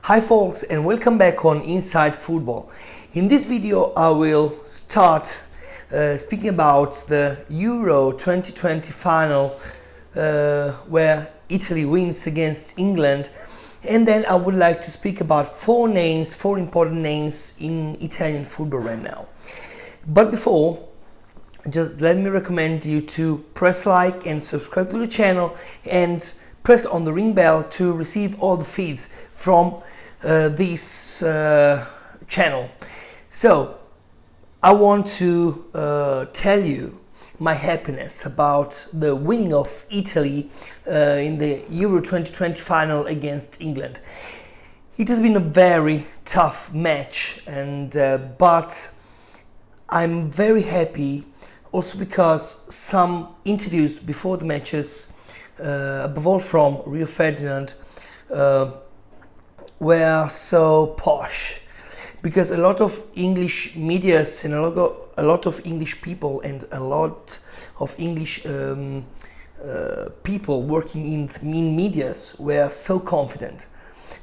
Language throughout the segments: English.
Hi folks, and welcome back on Inside Football. In this video I will start speaking about the Euro 2020 final where Italy wins against England, and then I would like to speak about four important names in Italian football right now. But before, just let me recommend you to press like and subscribe to the channel and press on the ring bell to receive all the feeds from this channel. So I want to tell you my happiness about the winning of Italy in the Euro 2020 final against England. It has been a very tough match, and but I'm very happy also because some interviews before the matches, above all from Rio Ferdinand, were so posh, because a lot of English medias and a lot of English people and a lot of English people working in medias were so confident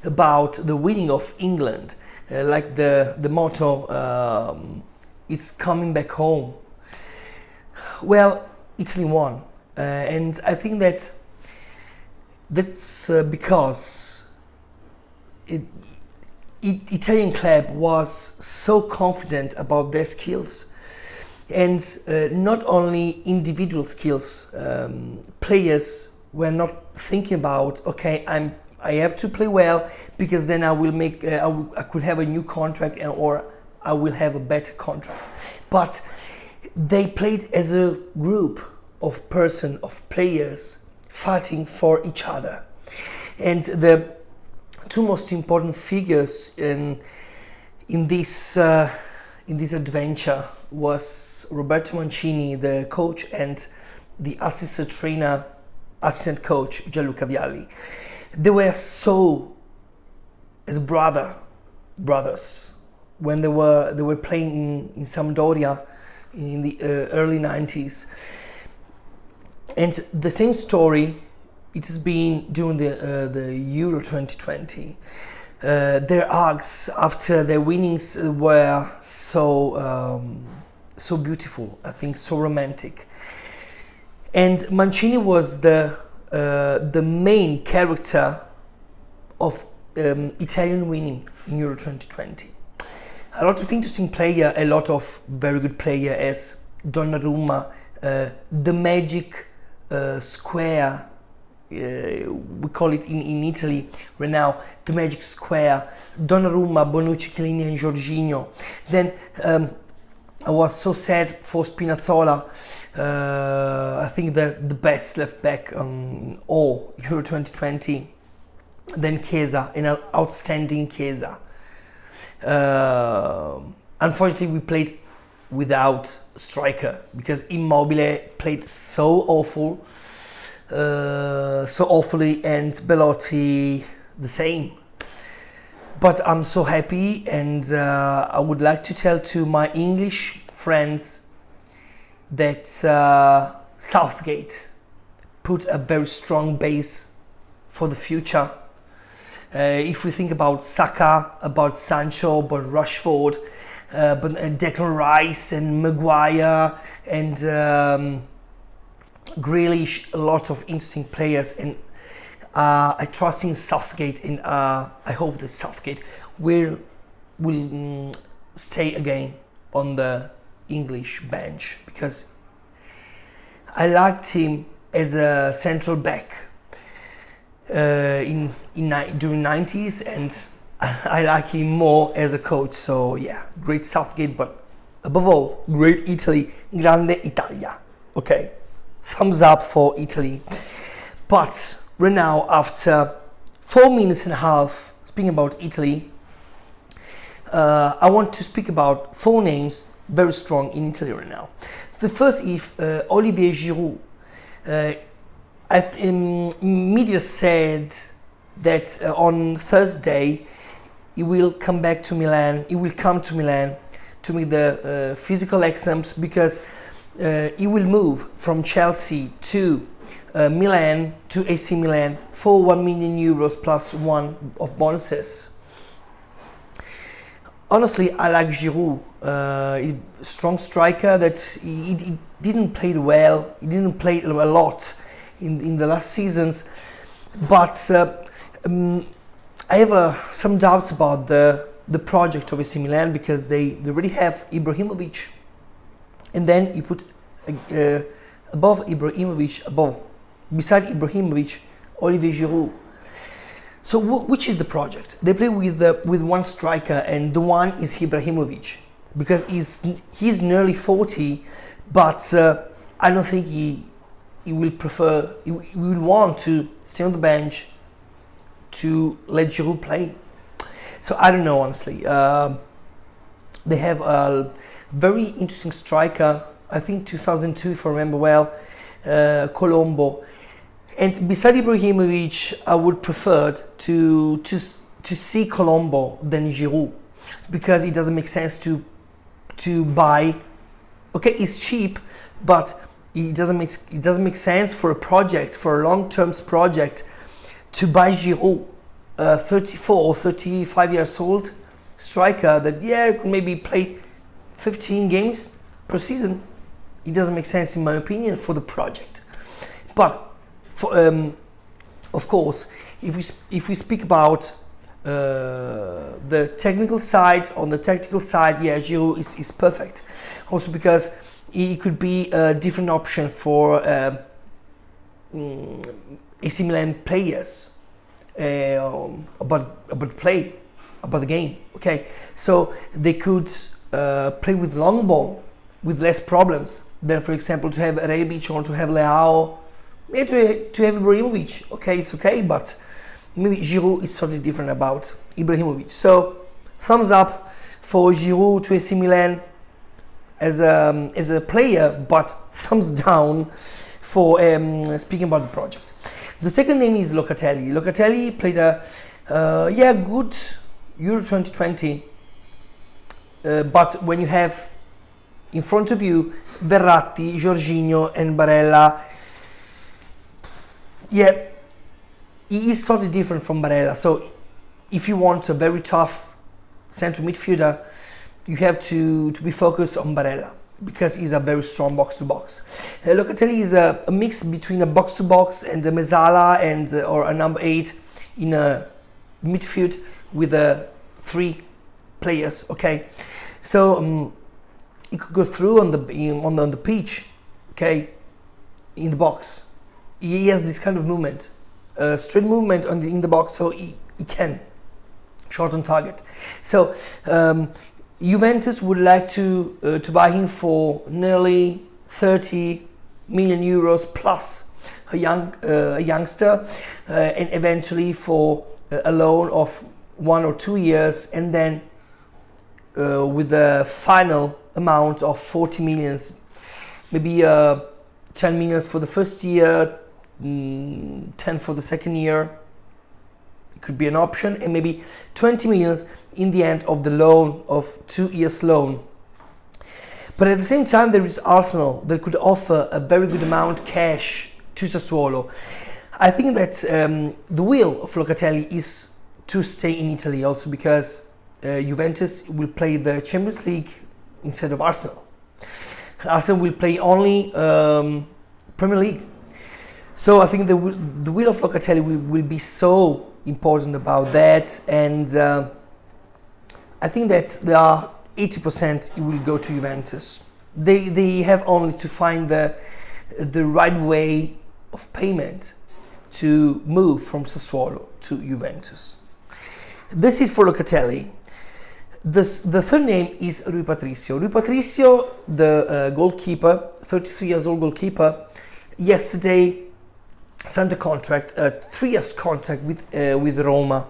about the winning of England, like the motto, it's coming back home. Well, Italy won, and I think that's because Italian club was so confident about their skills, and not only individual skills. Players were not thinking about, okay, I have to play well because then I will make I could have a new contract or I will have a better contract. But they played as a group of players fighting for each other, and the two most important figures in this adventure was Roberto Mancini, the coach, and the assistant coach Gianluca Vialli. They were so as brothers when they were playing in Sampdoria in the early 90s, and the same story it has been during the Euro 2020. Their hugs after their winnings were so beautiful, I think, so romantic. And Mancini was the main character of Italian winning in Euro 2020. A lot of interesting player, a lot of very good player as Donnarumma, the magic square. We call it in Italy right now the magic square. Donnarumma, Bonucci, Chiellini and Jorginho. Then I was so sad for Spinazzola. I think the best left back on all Euro 2020. Then Chiesa, an outstanding Chiesa. Unfortunately we played without a striker because Immobile played so awfully, and Belotti the same. But I'm so happy, and I would like to tell to my English friends that Southgate put a very strong base for the future. If we think about Saka, about Sancho, about Rashford, but Declan Rice and Maguire and Grealish, a lot of interesting players, and I trust in Southgate, and I hope that Southgate will stay again on the English bench, because I liked him as a central back during 90s, and I like him more as a coach. So yeah, great Southgate, but above all, great Italy, grande Italia. Okay. Thumbs up for Italy. But right now, after 4 minutes and a half speaking about Italy, I want to speak about four names very strong in Italy right now. The first is Olivier Giroud. Media said that on Thursday he will come to Milan to make the physical exams, because he will move from Chelsea to Milan, to AC Milan, for 1 million euros plus one of bonuses. Honestly, I like Giroud. Strong striker that he didn't play well. He didn't play a lot in the last seasons. But I have some doubts about the project of AC Milan, because they already have Ibrahimovic, and then you put beside Ibrahimovic, Olivier Giroud. So which is the project? They play with one striker, and the one is Ibrahimovic, because he's nearly 40, but I don't think he will want to stay on the bench to let Giroud play. So I don't know, honestly. They have a very interesting striker, I think 2002 if I remember well, Colombo. And beside Ibrahimovic, I would prefer to see Colombo than Giroud, because it doesn't make sense to buy. Okay, it's cheap, but it doesn't make sense for a long-term project, to buy Giroud, 34 or 35 years old striker that could maybe play 15 games per season. It doesn't make sense, in my opinion, for the project. But of course, if we speak about the technical side, on the tactical side, Giroud is perfect. Also because he could be a different option for AC Milan players about the game. Okay, so they could play with long ball with less problems than, for example, to have Rebic or to have Leao. To have Ibrahimovic, okay, it's okay, but maybe Giroud is totally different about Ibrahimovic. So thumbs up for Giroud to AC Milan as a player, but thumbs down for speaking about the project. The second name is Locatelli. Locatelli played a good Euro 2020, but when you have in front of you Verratti, Jorginho and Barella, he is totally different from Barella. So if you want a very tough central midfielder, you have to be focused on Barella, because he's a very strong box-to-box. Locatelli is a mix between a box-to-box and a Mezzala or a number 8 in a midfield with 3 players. Okay, so he could go through on the pitch, okay, in the box. He has this kind of movement, straight movement in the box, so he can shot on target. So Juventus would like to buy him for nearly 30 million euros plus a youngster, and eventually for a loan of 1 or 2 years, and then with a final amount of 40 millions, maybe 10 millions for the first year, 10 for the second year. It could be an option, and maybe 20 millions in the end of the loan, of 2 years loan. But at the same time, there is Arsenal that could offer a very good amount cash to Sassuolo. I think that the will of Locatelli is to stay in Italy, also because Juventus will play the Champions League instead of Arsenal. Arsenal will play only Premier League. So I think the will of Locatelli will be so important about that, and I think that there are 80% it will go to Juventus. They have only to find the right way of payment to move from Sassuolo to Juventus. That's it for Locatelli. The third name is Rui Patricio. Rui Patricio, the goalkeeper, 33 years old goalkeeper, yesterday signed a contract, a 3 years contract with Roma.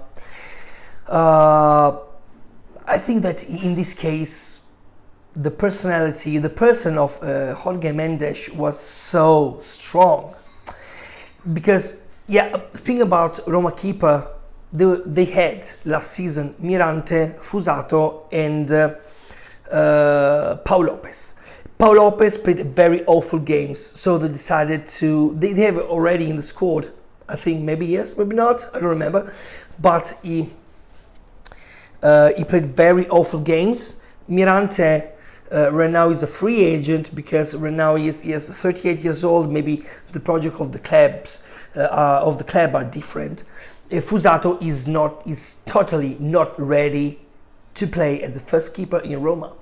I think that in this case, the person of Jorge Mendes was so strong, because speaking about Roma keeper, they had last season Mirante, Fusato and Pau Lopez. Pau Lopez played very awful games, so they decided they have already in the squad, I think maybe yes, maybe not, I don't remember, but He played very awful games. Mirante right now is a free agent because right now he is 38 years old. Maybe the project of the club are different. Fusato is totally not ready to play as a first keeper in Roma.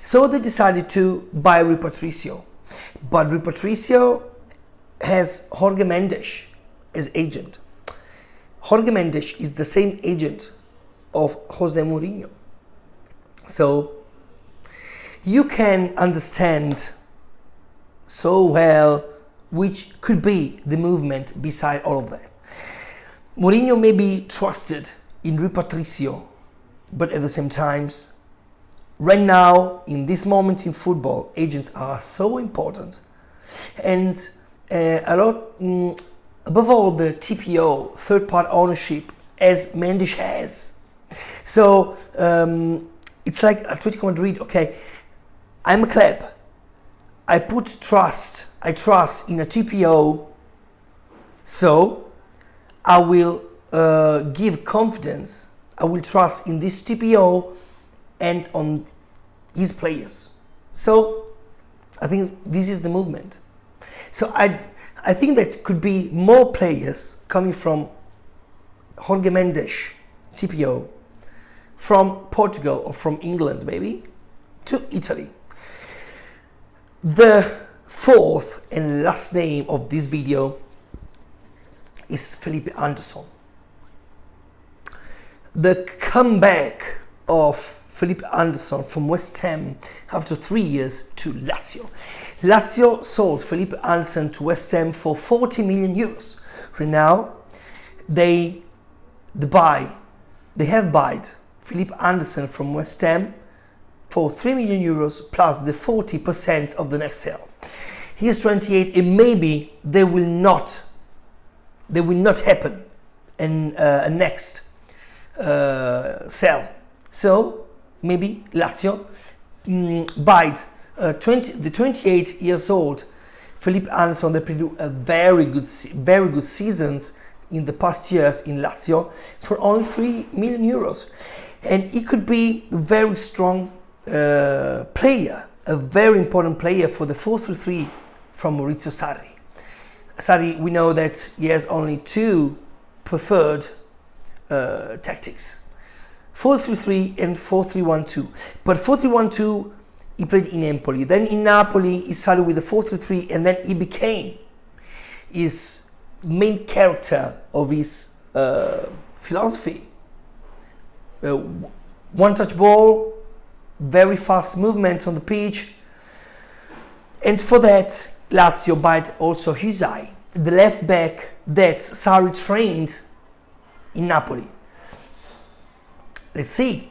So they decided to buy Rui Patricio. But Rui Patricio has Jorge Mendes as agent. Jorge Mendes is the same agent of Jose Mourinho. So you can understand so well which could be the movement beside all of that. Mourinho may be trusted in Rui Patricio, but at the same time, right now, in this moment in football, agents are so important. And above all, the TPO, third-party ownership, as Mendes has. So it's like Atletico Madrid. Okay, I'm a club. I trust in a TPO. So I will give confidence. I will trust in this TPO and on his players. So I think this is the movement. So I think that could be more players coming from Jorge Mendes, TPO, from Portugal or from England maybe, to Italy. The fourth and last name of this video is Felipe Anderson. The comeback of Felipe Anderson from West Ham after 3 years to Lazio. Lazio sold Felipe Anderson to West Ham for 40 million euros. Right now, they have bought Felipe Anderson from West Ham for 3 million euros plus the 40% of the next sale. He is 28 and maybe they will not happen in a next sale. So maybe Lazio bought the 28 years old Felipe Anderson. They produced a very good seasons in the past years in Lazio for only 3 million euros, and he could be a very strong player, a very important player for the 4-3-3 from Maurizio Sarri. Sarri, we know that he has only two preferred tactics, 4-3-3 and 4-3-1-2. But 4-3-1-2 he played in Empoli. Then in Napoli he started with the 4-3-3 and then he became his main character of his philosophy. One-touch ball, very fast movement on the pitch. And for that, Lazio bought also Husai, the left back that Sarri trained in Napoli. Let's see.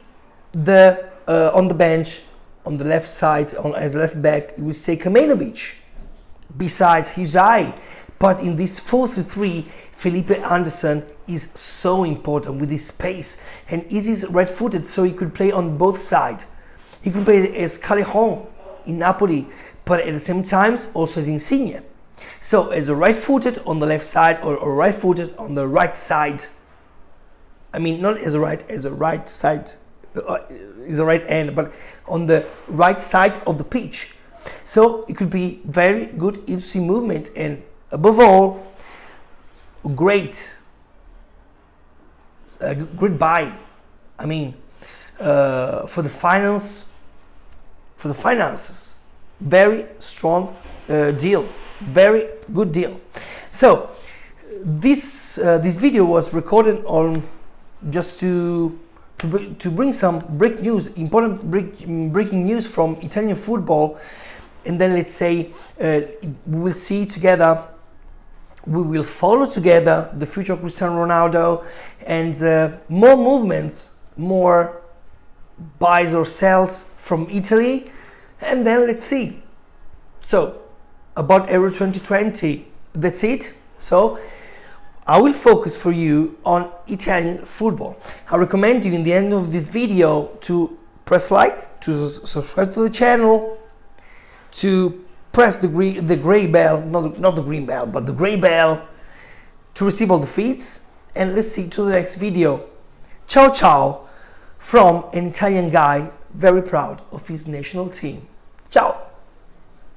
On the bench, on the left side, as left back, we say Kamenovic beside Husai. But in this 4-3-3, Felipe Anderson is so important with his pace, and he's right-footed, so he could play on both sides. He could play as Callejon in Napoli, but at the same time also as Insigne. So as a right-footed on the left side or right-footed on the right side. I mean, not as a right side, is a right end, but on the right side of the pitch. So it could be very good, interesting movement, and above all, great buy. I mean, for the finances, very strong deal, very good deal. So this video was recorded on just to bring some important breaking news from Italian football, and then let's say we will see together. We will follow together the future of Cristiano Ronaldo and more movements, more buys or sells from Italy, and then let's see. So about Euro 2020, that's it. So I will focus for you on Italian football. I recommend you in the end of this video to press like, to subscribe to the channel, to press the gray bell, not the green bell, but the gray bell, to receive all the feeds. And let's see to the next video. Ciao ciao from an Italian guy very proud of his national team.